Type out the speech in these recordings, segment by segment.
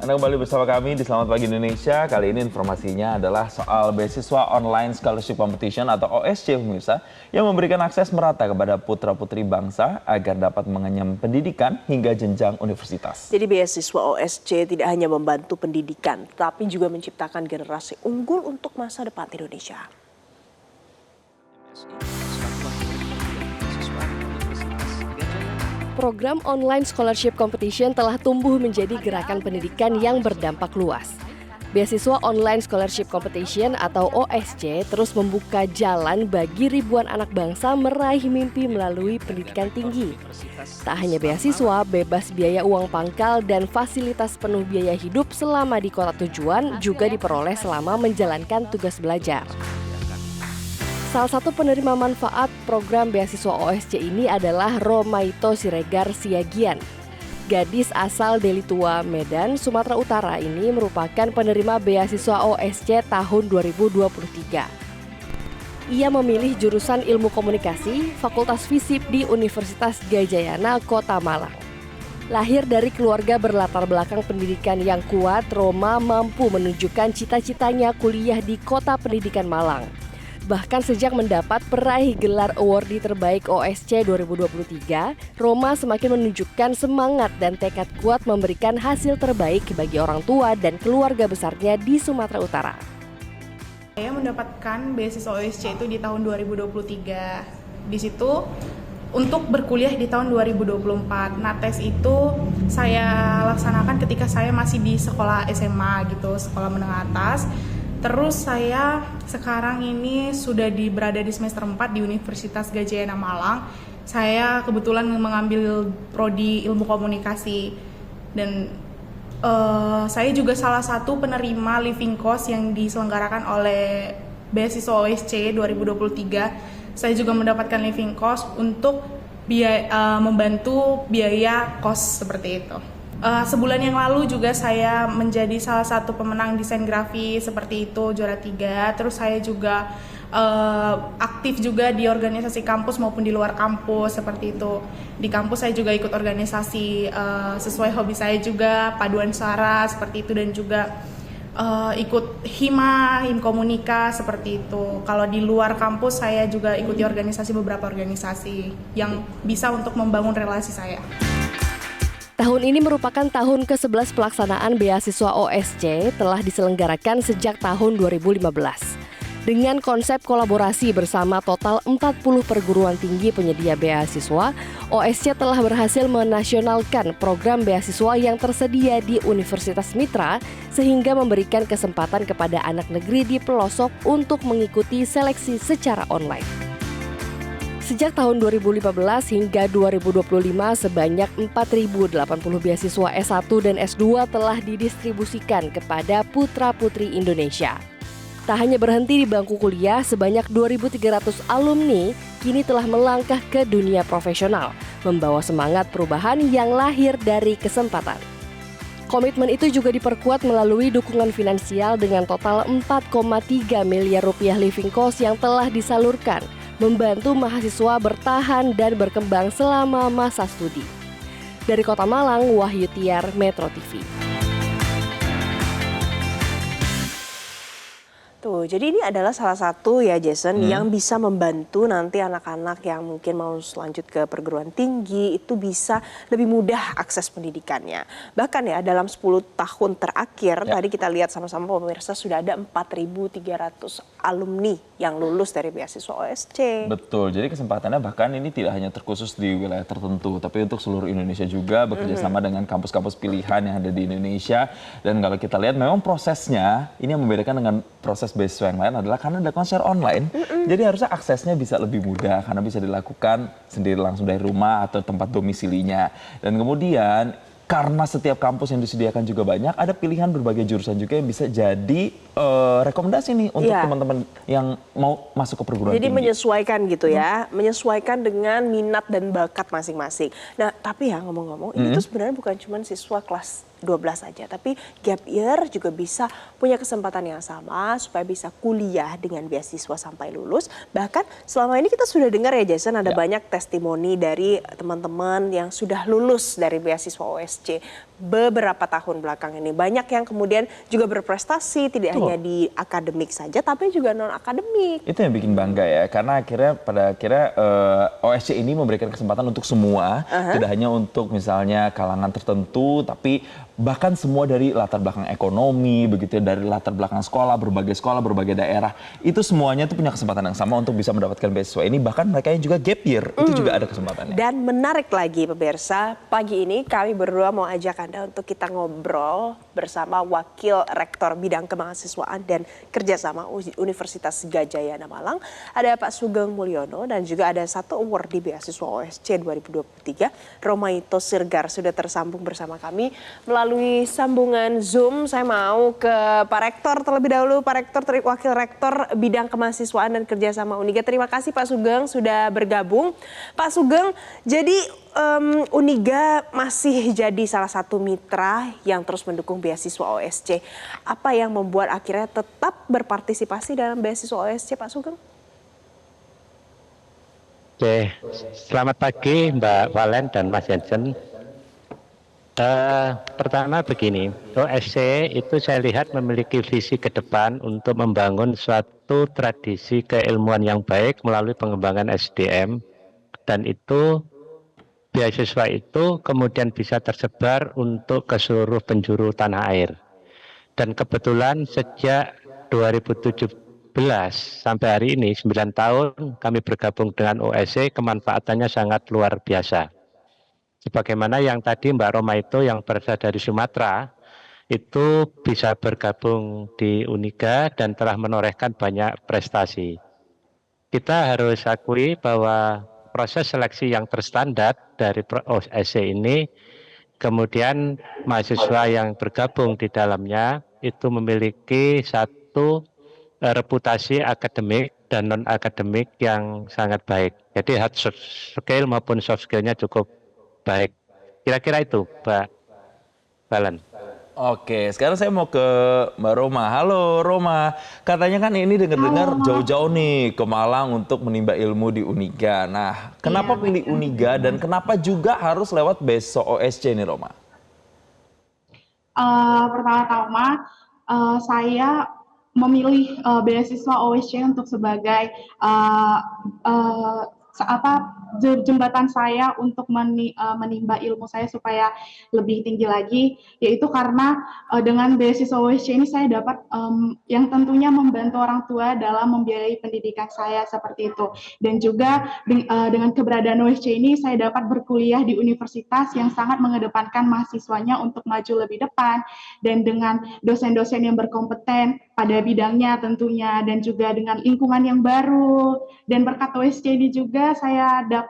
Anda kembali bersama kami di Selamat Pagi Indonesia. Kali ini informasinya adalah soal beasiswa online scholarship competition atau OSC pemirsa yang memberikan akses merata kepada putra-putri bangsa agar dapat mengenyam pendidikan hingga jenjang universitas. Jadi beasiswa OSC tidak hanya membantu pendidikan, tapi juga menciptakan generasi unggul untuk masa depan Indonesia. Program online scholarship competition telah tumbuh menjadi gerakan pendidikan yang berdampak luas. Beasiswa online scholarship competition atau OSC terus membuka jalan bagi ribuan anak bangsa meraih mimpi melalui pendidikan tinggi. Tak hanya beasiswa, bebas biaya uang pangkal dan fasilitas penuh biaya hidup selama di kota tujuan juga diperoleh selama menjalankan tugas belajar. Salah satu penerima manfaat program beasiswa OSC ini adalah Romaito Siregar Siagian. Gadis asal Deli Tua, Medan, Sumatera Utara ini merupakan penerima beasiswa OSC tahun 2023. Ia memilih jurusan Ilmu Komunikasi, Fakultas FISIP di Universitas Gajayana, Kota Malang. Lahir dari keluarga berlatar belakang pendidikan yang kuat, Roma mampu menunjukkan cita-citanya kuliah di Kota Pendidikan Malang. Bahkan sejak mendapat peraih gelar awardee terbaik OSC 2023, Roma semakin menunjukkan semangat dan tekad kuat memberikan hasil terbaik bagi orang tua dan keluarga besarnya di Sumatera Utara. Saya mendapatkan beasiswa OSC itu di tahun 2023. Di situ untuk berkuliah di tahun 2024. Nah, tes itu saya laksanakan ketika saya masih di sekolah SMA gitu, sekolah menengah atas. Terus saya sekarang ini sudah berada di semester 4 di Universitas Gajayana Malang. Saya kebetulan mengambil prodi Ilmu Komunikasi dan saya juga salah satu penerima living cost yang diselenggarakan oleh beasiswa OSC 2023. Saya juga mendapatkan living cost untuk membantu biaya kos seperti itu. Sebulan yang lalu juga saya menjadi salah satu pemenang desain grafis seperti itu, juara 3. Terus saya juga aktif juga di organisasi kampus maupun di luar kampus seperti itu. Di kampus saya juga ikut organisasi sesuai hobi saya juga, paduan suara seperti itu, dan juga ikut him komunika seperti itu. Kalau di luar kampus saya juga ikuti beberapa organisasi yang bisa untuk membangun relasi saya. Tahun ini merupakan tahun ke-11 pelaksanaan beasiswa OSC telah diselenggarakan sejak tahun 2015. Dengan konsep kolaborasi bersama total 40 perguruan tinggi penyedia beasiswa, OSC telah berhasil menasionalkan program beasiswa yang tersedia di Universitas Mitra sehingga memberikan kesempatan kepada anak negeri di pelosok untuk mengikuti seleksi secara online. Sejak tahun 2015 hingga 2025, sebanyak 4.080 beasiswa S1 dan S2 telah didistribusikan kepada putra-putri Indonesia. Tak hanya berhenti di bangku kuliah, sebanyak 2.300 alumni kini telah melangkah ke dunia profesional, membawa semangat perubahan yang lahir dari kesempatan. Komitmen itu juga diperkuat melalui dukungan finansial dengan total 4,3 miliar rupiah living cost yang telah disalurkan, membantu mahasiswa bertahan dan berkembang selama masa studi. Dari Kota Malang, Wahyu Tiar, Metro TV. Tuh, jadi ini adalah salah satu ya Jason yang bisa membantu nanti anak-anak yang mungkin mau lanjut ke perguruan tinggi itu bisa lebih mudah akses pendidikannya. Bahkan ya dalam 10 tahun terakhir tadi kita lihat sama-sama pemirsa sudah ada 4.300 alumni yang lulus dari beasiswa OSC. Betul, jadi kesempatannya bahkan ini tidak hanya terkhusus di wilayah tertentu, tapi untuk seluruh Indonesia juga bekerja sama dengan kampus-kampus pilihan yang ada di Indonesia. Dan kalau kita lihat memang prosesnya, ini yang membedakan dengan proses beasiswa yang lain adalah karena dilakukan secara online. Jadi harusnya aksesnya bisa lebih mudah karena bisa dilakukan sendiri langsung dari rumah atau tempat domisilinya. Dan kemudian karena setiap kampus yang disediakan juga banyak, ada pilihan berbagai jurusan juga yang bisa jadi rekomendasi nih untuk teman-teman yang mau masuk ke perguruan tinggi. Jadi menyesuaikan gitu ya, menyesuaikan dengan minat dan bakat masing-masing. Nah, tapi ya ngomong-ngomong, ini tuh sebenarnya bukan cuma siswa kelas 12 saja, tapi gap year juga bisa punya kesempatan yang sama supaya bisa kuliah dengan beasiswa sampai lulus. Bahkan selama ini kita sudah dengar ya Jason, ada banyak testimoni dari teman-teman yang sudah lulus dari beasiswa OSC. beberapa tahun belakang ini. Banyak yang kemudian juga berprestasi, tidak Betul. hanya di akademik saja, tapi juga non-akademik. Itu yang bikin bangga ya, karena pada akhirnya OSC ini memberikan kesempatan untuk semua, tidak hanya untuk misalnya kalangan tertentu, tapi bahkan semua dari latar belakang ekonomi, begitu ya, dari latar belakang sekolah, berbagai daerah, itu semuanya tuh punya kesempatan yang sama untuk bisa mendapatkan beasiswa ini, bahkan mereka yang juga gap year, itu juga ada kesempatannya. Dan menarik lagi pemirsa, pagi ini kami berdua mau ajak Anda untuk kita ngobrol bersama Wakil Rektor Bidang Kemahasiswaan dan Kerjasama Universitas Gadjah Mada Malang. Ada Pak Sugeng Mulyono dan juga ada satu award di beasiswa OSC 2023. Romaito Sirgar sudah tersambung bersama kami melalui sambungan Zoom. Saya mau ke Pak Rektor terlebih dahulu. Pak Rektor, Wakil Rektor Bidang Kemahasiswaan dan Kerjasama Uniga. Terima kasih Pak Sugeng sudah bergabung. Pak Sugeng, jadi Uniga masih jadi salah satu mitra yang terus mendukung beasiswa OSC. Apa yang membuat akhirnya tetap berpartisipasi dalam beasiswa OSC, Pak Sugeng? Oke, selamat pagi Mbak Valen dan Mas Jensen. Pertama begini, OSC itu saya lihat memiliki visi ke depan untuk membangun suatu tradisi keilmuan yang baik melalui pengembangan SDM, dan itu beasiswa itu kemudian bisa tersebar untuk ke seluruh penjuru tanah air. Dan kebetulan sejak 2017 sampai hari ini 9 tahun kami bergabung dengan OSC, kemanfaatannya sangat luar biasa. Sebagaimana yang tadi Mbak Roma itu yang berasal dari Sumatera itu bisa bergabung di Uniga dan telah menorehkan banyak prestasi. Kita harus akui bahwa proses seleksi yang terstandar dari OSC ini, kemudian mahasiswa yang bergabung di dalamnya itu memiliki satu reputasi akademik dan non-akademik yang sangat baik. Jadi hard skill maupun soft skill-nya cukup baik. Kira-kira itu, Mbak Valen. Oke, sekarang saya mau ke Mbak Roma. Halo Roma, katanya kan ini dengar-dengar jauh-jauh nih ke Malang untuk menimba ilmu di Uniga. Nah, kenapa pilih Uniga dan kenapa juga harus lewat beasiswa OSC nih Roma? Pertama-tama saya memilih beasiswa OSC untuk sebagai jembatan saya untuk menimba ilmu saya supaya lebih tinggi lagi, yaitu karena dengan beasiswa OSC ini saya dapat yang tentunya membantu orang tua dalam membiayai pendidikan saya seperti itu, dan juga dengan keberadaan OSC ini saya dapat berkuliah di universitas yang sangat mengedepankan mahasiswanya untuk maju lebih depan, dan dengan dosen-dosen yang berkompeten pada bidangnya tentunya, dan juga dengan lingkungan yang baru. Dan berkat OSC ini juga saya dapat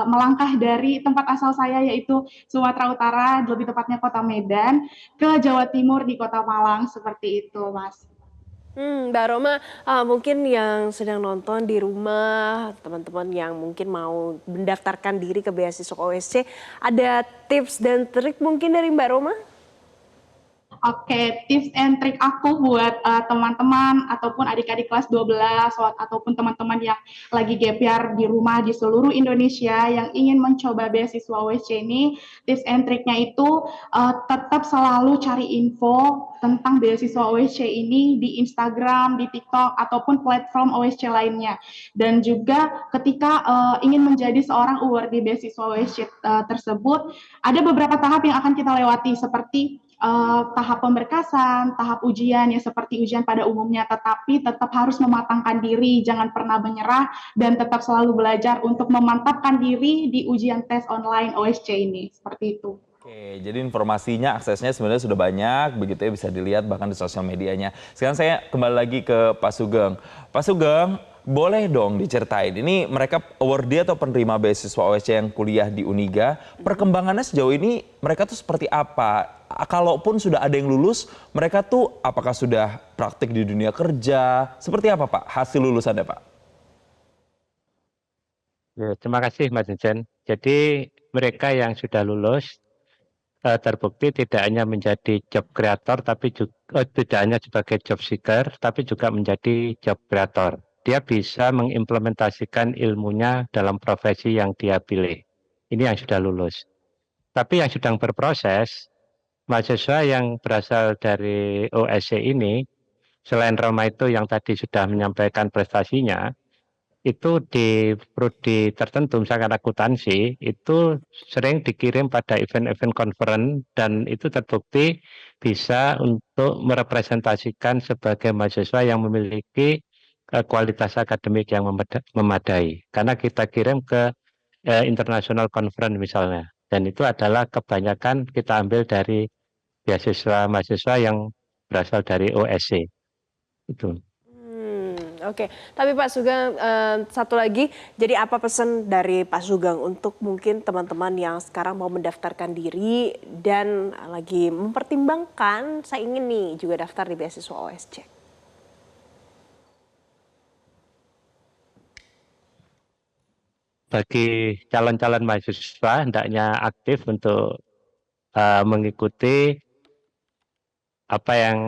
melangkah dari tempat asal saya yaitu Sumatera Utara, lebih tepatnya Kota Medan, ke Jawa Timur di Kota Malang, seperti itu Mas. Mbak Roma, mungkin yang sedang nonton di rumah, teman-teman yang mungkin mau mendaftarkan diri ke beasiswa OSC, ada tips dan trik mungkin dari Mbak Roma? Oke, tips and trik aku buat teman-teman ataupun adik-adik kelas 12 ataupun teman-teman yang lagi gap year di rumah di seluruh Indonesia yang ingin mencoba beasiswa OSC ini, tips and triknya itu tetap selalu cari info tentang beasiswa OSC ini di Instagram, di TikTok, ataupun platform OSC lainnya. Dan juga ketika ingin menjadi seorang award di beasiswa OSC tersebut, ada beberapa tahap yang akan kita lewati seperti tahap pemberkasan, tahap ujian ya seperti ujian pada umumnya, tetapi tetap harus mematangkan diri, jangan pernah menyerah, dan tetap selalu belajar untuk memantapkan diri di ujian tes online OSC ini, seperti itu. Oke, jadi informasinya, aksesnya sebenarnya sudah banyak, begitu ya, bisa dilihat bahkan di sosial medianya. Sekarang saya kembali lagi ke Pak Sugeng. Pak Sugeng, boleh dong diceritain, ini mereka awardee atau penerima beasiswa OSC yang kuliah di Uniga, perkembangannya sejauh ini mereka tuh seperti apa? Kalaupun sudah ada yang lulus, mereka tuh apakah sudah praktik di dunia kerja? Seperti apa Pak hasil lulusannya Pak? Ya, terima kasih Mas Jensen. Jadi mereka yang sudah lulus terbukti tidak hanya menjadi job creator, tapi juga tidak hanya sebagai job seeker, tapi juga menjadi job creator. Dia bisa mengimplementasikan ilmunya dalam profesi yang dia pilih. Ini yang sudah lulus. Tapi yang sedang berproses, mahasiswa yang berasal dari OSC ini, selain Roma itu yang tadi sudah menyampaikan prestasinya, itu di prodi tertentu, misalkan akuntansi, itu sering dikirim pada event-event conference dan itu terbukti bisa untuk merepresentasikan sebagai mahasiswa yang memiliki kualitas akademik yang memadai. Karena kita kirim ke international conference misalnya, dan itu adalah kebanyakan kita ambil dari mahasiswa yang berasal dari OSC. Itu. Oke, tapi Pak Sugeng, satu lagi, jadi apa pesan dari Pak Sugeng untuk mungkin teman-teman yang sekarang mau mendaftarkan diri dan lagi mempertimbangkan, saya ingin nih juga daftar di beasiswa OSC? Bagi calon-calon mahasiswa, hendaknya aktif untuk mengikuti apa yang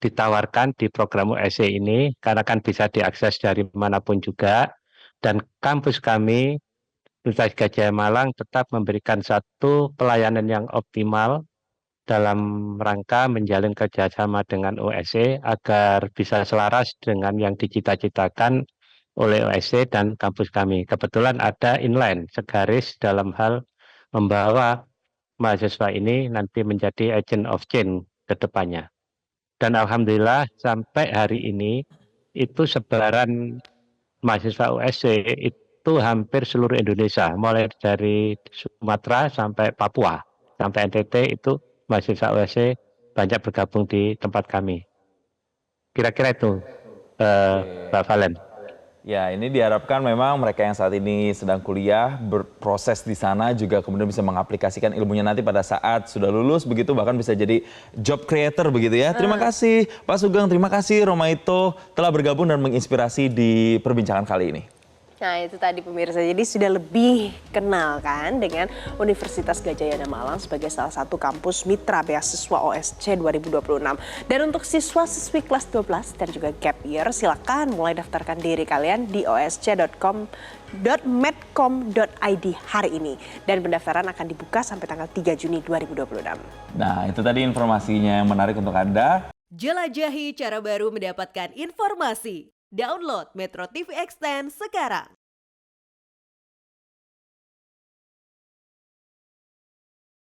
ditawarkan di program USC ini, karena kan bisa diakses dari manapun juga, dan kampus kami Universitas Gadjah Malang tetap memberikan satu pelayanan yang optimal dalam rangka menjalin kerjasama dengan USC agar bisa selaras dengan yang dicita-citakan oleh USC dan kampus kami. Kebetulan ada inline segaris dalam hal membawa mahasiswa ini nanti menjadi agent of change ke depannya. Dan alhamdulillah sampai hari ini itu sebaran mahasiswa USC itu hampir seluruh Indonesia, mulai dari Sumatera sampai Papua, sampai NTT itu mahasiswa USC banyak bergabung di tempat kami. Kira-kira itu, Mbak Valen. Ya, ini diharapkan memang mereka yang saat ini sedang kuliah, berproses di sana juga kemudian bisa mengaplikasikan ilmunya nanti pada saat sudah lulus, begitu bahkan bisa jadi job creator begitu ya. Terima kasih Pak Sugeng, terima kasih Romaito telah bergabung dan menginspirasi di perbincangan kali ini. Nah itu tadi pemirsa, jadi sudah lebih kenal kan dengan Universitas Gadjah Mada Malang sebagai salah satu kampus mitra beasiswa OSC 2026. Dan untuk siswa-siswi kelas 12 dan juga gap year, silakan mulai daftarkan diri kalian di osc.com.medcom.id hari ini. Dan pendaftaran akan dibuka sampai tanggal 3 Juni 2026. Nah itu tadi informasinya yang menarik untuk Anda. Jelajahi cara baru mendapatkan informasi. Download Metro TV Extend sekarang.